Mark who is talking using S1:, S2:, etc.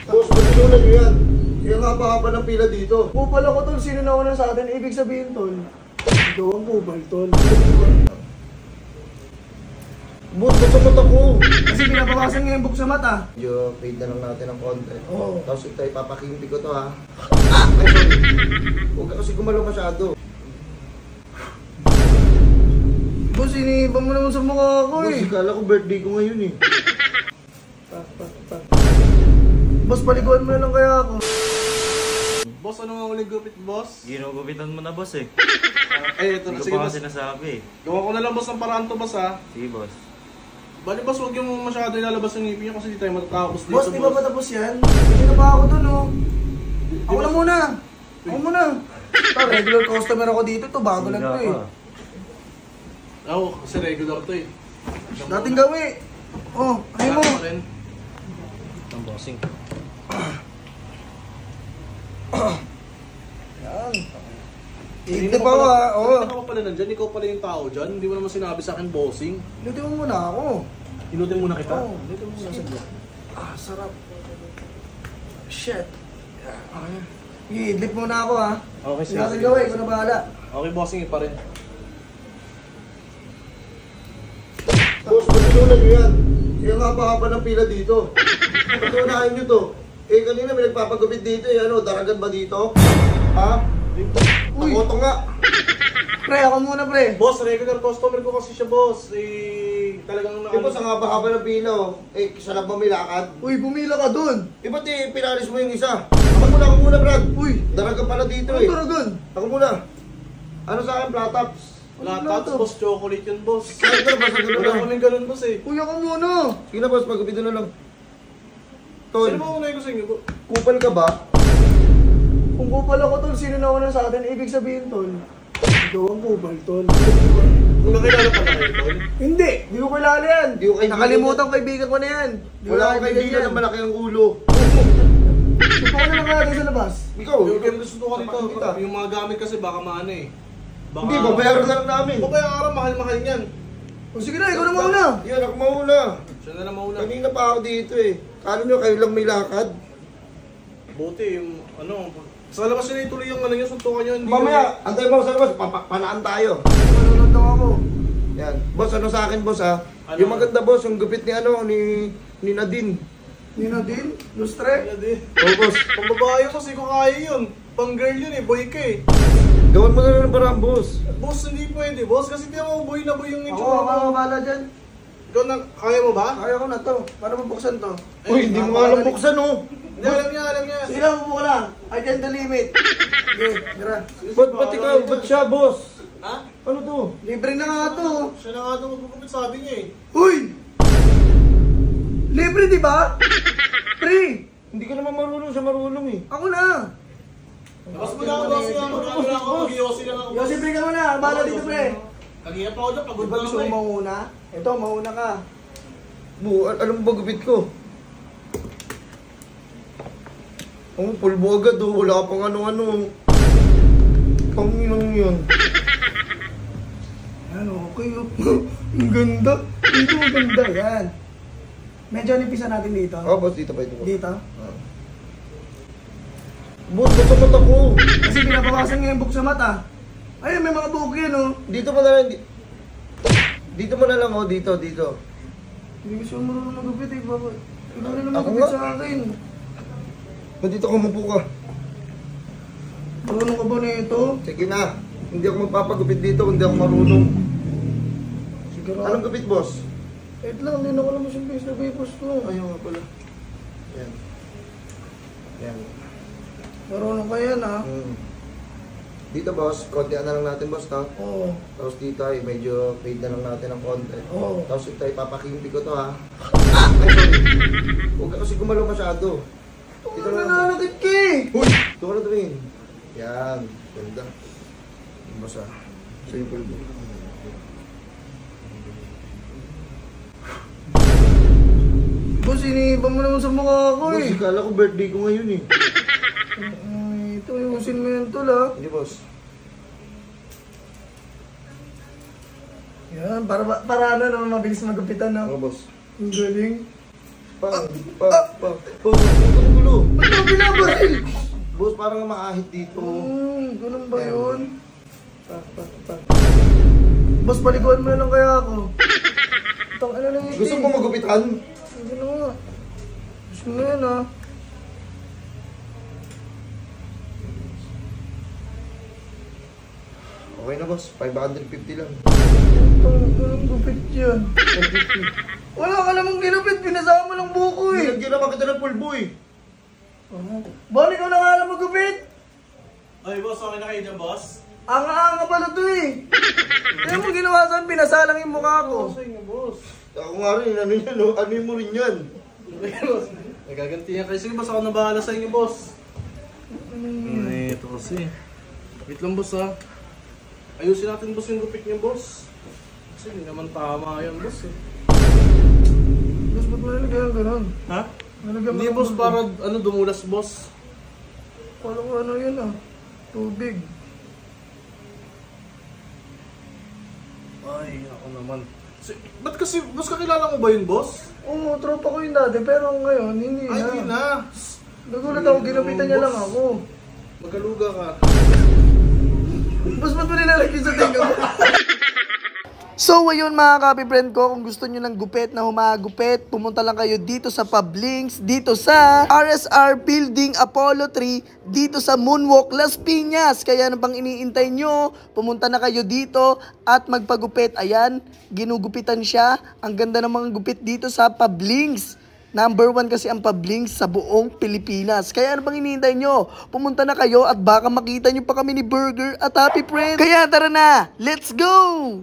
S1: Boss, pagkinulan nyo yan. Kaya nga haba ng pila dito.
S2: Kupal ako tol, sino na una sa atin? Ibig sabihin tol, ikaw ang kupal tol.
S1: Boss, ba't sa mata ko?
S2: Kasi pinapawasan nga yung book sa mata.
S1: Medyo fade na lang natin ng konti.
S2: Oo.
S1: Tapos ito, ipapakimpi ko to ha. Ay, sorry. Huwag ka kasi gumalaw masyado.
S2: Boss, iniiba mo naman sa mukha ko
S1: Boss,
S2: eh.
S1: ikala ko birthday ko ngayon eh.
S2: Boss, paliguan mo na lang kaya ako.
S3: Boss, ano nga ulit gupit, boss?
S4: Ginugupitan mo na, boss eh.
S3: Ito na,
S4: Hindi
S3: sige
S4: ko pa
S3: boss.
S4: kasi nasabi eh.
S3: Gawa ko na lang boss ng paraan to boss ha.
S4: Sige, boss.
S3: Bali boss, huwag yung masyado ilalabas ng ngipin nyo kasi di tayo matatapos dito
S2: Boss, di ba patapos yan? Hindi na pa ako dun oh. Ako na muna. Ako muna. Ito, regular customer ako dito. Ito, bago lang to eh.
S3: Oo, kasi regular to eh.
S2: Dating gawi. Oh, ay mo.
S3: Ang bossing.
S2: Yan. Hindi pa ako ah. Oo.
S3: Hindi ka pala nandyan, ikaw pala yung tao dyan. Hindi mo naman sinabi sa akin bossing.
S2: Inutin mo muna ako.
S3: Inutin muna kita?
S2: Oo, inutin mo muna sa sarap. Shit. I-idlip muna ako ha.
S3: Okay, sige.
S2: Dating gawi, ikaw na bahala.
S3: Okay, bossing pa rin.
S1: Boss, pagkinulan nyo yan. Kaya nga haba ng pila dito. Pagkinunahin nyo to. Eh, kanina may nagpapagupit dito eh. Ano, daragan ba dito? Ha?
S2: Uy.
S1: Pakoto nga.
S2: Pre, ako muna pre.
S3: Boss, regular customer ko kasi siya boss. Talagang
S1: Eh, boss, ang haba ng pila oh. Eh, siya lang ba may lakad?
S2: Uy, bumila ka dun.
S1: Eh, ba't eh, pinalis mo yung isa? Ako muna, Brad.
S2: Uy,
S1: Daragan pala dito
S2: ano
S1: eh.
S2: taragan?
S1: Ako muna. Ano sa akin, platops?
S3: Lahat boss, chocolate yun boss.
S1: Kahit na ba sa ganun
S3: Wala
S1: lang?
S3: kaming ganun boss eh.
S2: Uy, ako muna.
S1: Sige na, boss, pagupit na lang. Tol,
S3: Sino ba unay ko sa inyo?
S1: kupal ka ba?
S2: Kung kupal ako tol, sino na una sa atin? Ibig sabihin tol, ikaw ang kupal tol.
S3: Kung nakilala pa na kayo, tol?
S2: Hindi, di ko kilala yan.
S1: Di ko kaibigan.
S2: Nakalimutan kaibigan ko na yan. Di ko
S1: Wala akong kaibigan
S2: yan.
S1: na malaki ang ulo.
S2: Gusto ko na lang natin sa labas.
S1: Ikaw,
S3: Yung gusto ko
S1: Pakita.
S3: dito, yung mga gamit kasi baka maano eh. Baka...
S1: Hindi, babayaran na lang namin.
S3: Babayaran, mahal-mahal niyan.
S2: O sige na, ikaw na mauna.
S1: Yan, ako mauna.
S3: Siya na lang mauna.
S1: Kanina pa ako dito eh. Kala nyo kayo lang may lakad.
S3: Buti yung ano, sa labas nyo na ituloy yung ano nyo, suntukan nyo. Hindi
S1: Mamaya, antay mo sa labas, panaan tayo.
S2: Manunod lang ako.
S1: Yan. Boss, ano sa akin, boss ha?
S3: Ano?
S1: Yung maganda, boss, yung gupit ni ano, ni Nadine.
S2: Hindi na din, lustre.
S1: Oh, boss.
S3: Pang babae ko, ko kaya yun. Pang girl yun eh, boy ka eh.
S1: Gawan mo na lang ng parang, boss.
S3: Boss, hindi pwede. Boss, kasi di ako boy na boy yung
S2: Ako,
S3: itsura
S2: ako
S3: mo.
S2: bahala dyan.
S3: Ikaw na, kaya mo ba?
S2: Kaya ko na to. Paano mabuksan to?
S1: Uy, hindi mo nga alam buksan, oh.
S3: Hindi, alam niya, alam niya.
S2: Sige lang, upo ka lang. I can the limit. Okay, tara.
S1: Ba't ikaw? Ba't siya, boss?
S3: Ha?
S1: Ano to?
S2: Libre na nga to.
S3: Siya na nga ito magpupupit, sabi niya eh.
S2: Uy! Libre di ba? Free!
S1: Hindi ka naman marunong, siya marunong eh.
S2: Ako na!
S3: Tapos mo na ako, boss nga, magkano lang ako, mag-yosi lang ako.
S2: Yossi, pre ka muna. Bahala dito, pre.
S3: Kanina pa ako dyan, pagod
S2: Di ba
S3: na
S2: gusto
S3: ako
S2: mo
S3: eh.
S2: mauna? Ito, mauna ka.
S1: Alam mo ba gupit ko? Ang pulbo agad oh, wala pang ano-ano. Panginang yun.
S2: Yan, okay. Ang ganda. Dito maganda. Yan. Medyo nipisan natin dito.
S1: Oh, boss, dito pa ito.
S2: Dito.
S1: Boss, ba't sa mata ko?
S2: Kasi pinapawasan nga yung book sa mata. Ayun, may mga book yan, oh.
S1: Dito mo na lang, dito mo na lang, oh, dito.
S2: Hindi ko siya marunong magupit, eh. Bakit? Ikaw na lang
S1: Ako
S2: magupit
S1: nga.
S2: sa akin.
S1: Dito ka mupo ka.
S2: Marunong ka ba na ito?
S1: Sige na. Hindi ako magpapagupit dito kung hindi ako marunong.
S2: Siguro.
S1: Anong gupit, boss?
S2: Wait lang, hindi na ko naman yung face na papers ko.
S1: Ayun nga pala. Yan. Yan.
S2: Marunong ka yan, ha?
S1: Dito, boss, konti na lang natin, boss, no?
S2: Oo.
S1: Tapos dito, ay medyo fade na lang natin ng konti.
S2: Oo.
S1: Tapos ito, ipapakimpi ko to, ha? Ay, sorry. Huwag ka kasi gumalaw masyado.
S2: Ito na nananakit ka eh!
S1: Uy! Ito ka na tuwin. Yan. Ganda. Basa. Sa yung pulbo.
S2: Boss, iniiba mo naman sa mukha ko
S1: Boss,
S2: eh.
S1: ikala ko birthday ko ngayon eh.
S2: Ay, ito, ayusin mo yan tol, ha?
S1: Hindi, boss.
S2: Yan, para ano naman mabilis magupitan,
S1: Ako,
S2: no?
S1: boss.
S2: Ang galing.
S1: Boss, ang gulo.
S2: Ba't mo binabaril?
S1: Boss, parang maahit dito.
S2: Ganun ba yun? Boss, paliguan mo na lang kaya ako. Tang ano lang
S1: Gusto mo magupitan?
S2: Hindi na nga. Gusto mo yan ah.
S1: Okay na boss, 550 lang.
S2: Anong gupit yan? Wala ka namang ginupit, pinasama lang buko eh.
S1: Nilagyan naman kita ng pulbo eh.
S2: Balik ko na nga lang magupit.
S3: Ay, boss, okay na kayo dyan, boss?
S2: Anga-anga pala to eh. Kaya mo ginawa saan, pinasalang yung mukha ko.
S3: Sa inyo, boss.
S1: Ako nga rin, ano yan, no? Ano mo rin yan?
S3: Boss, nagagantihan kayo. Sige, boss, ako na bahala sa inyo, boss. Ay, ito kasi. Wait lang, boss, ha. Ayusin natin, boss, yung gupit niyo, boss. Kasi hindi naman tama yan, boss, eh.
S2: Boss, ba't mo nalagyan ng ganun?
S3: Ha?
S2: Nalagyan mo
S3: Hindi,
S2: ng
S3: boss,
S2: ganun.
S3: para ano, dumulas, boss.
S2: Kala ko ano yun ah. Tubig.
S3: Ay, ako naman. Ba't kasi, boss, kakilala mo ba yun, boss?
S2: Oo, tropa ko yun dati, pero ngayon, hindi
S3: Ay,
S2: na.
S3: hindi na.
S2: Nagulat ako, ginupitan niya lang ako.
S3: Magaluga ka.
S2: Boss, ba't mo nilalagyan sa tinga mo? So, ayun mga copy friend ko, kung gusto nyo ng gupit na humagupit, pumunta lang kayo dito sa Publinks, dito sa RSR Building Apollo 3, dito sa Moonwalk Las Piñas. Kaya ano pang iniintay nyo, pumunta na kayo dito at magpagupit. Ayan, ginugupitan siya. Ang ganda ng mga gupit dito sa Publinks. Number 1 kasi ang Publinks sa buong Pilipinas. Kaya ano pang hinihintay nyo? Pumunta na kayo at baka makita nyo pa kami ni Burger at Happy Friend. Kaya tara na, let's go!